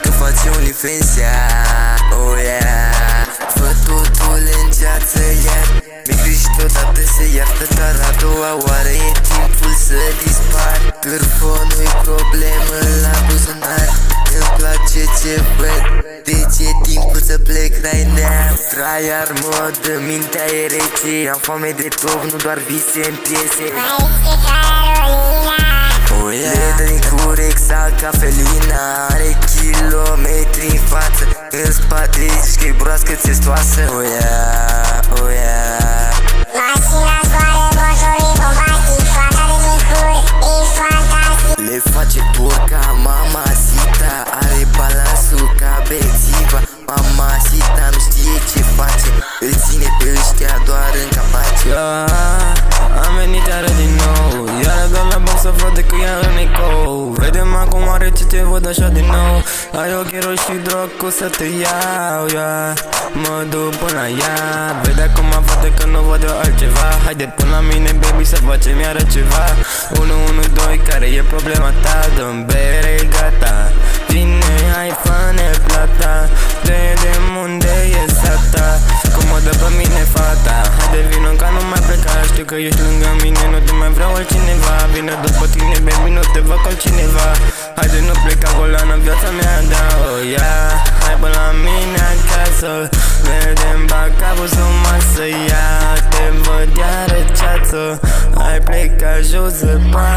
că faci OnlyFans, oh yeah. Fă totul în ceață, iar mi greși totodată se iartă, dar a doua oară e timpul să dispar. Cârfonul-i problemă la buzunar, îmi place ce văd, deci e timpul să plec right now. Tryhard mod, mintea e rece, am foame de top, nu doar vise în piese. Oh yeah. Le dă din curex al cafelina, are kilometri în față, în spate zici că-i broască țestoasă. Oh yeah, oh yeah. Mașina zboară, motorii bombastic, fata de din cur, e fantastic. Le face porca, Mamacita, are balansul ca bețiva. Mamacita nu știe ce face, îl ține pe ăștia doar în capace. Am venit iară din nou, iară doar la box să văd că ea în ecou. Vedem acum are ce te văd așa din nou. Ai ochii roșii, drog, o să te iau, mă duc până la ea. Vede acum fată că nu văd eu altceva. Haide până la mine, baby, să facem iară ceva. 112, care e problema ta? Dă-mi bere, gata. Vine, hai, fă-ne plata. De unde e sata? Cum mă dă pe mine fata? Haide vino ca nu mai pleca, știu că ești lângă mine, nu te mai vreau altcineva. Vine după tine, baby, nu te văd cu altcineva. Haide nu pleca golană, viața mea, da, oh yeah. Hai până la mine acasă, vedem bacabul sub masă, te văd iară ceață. Hai pleca jos, pa.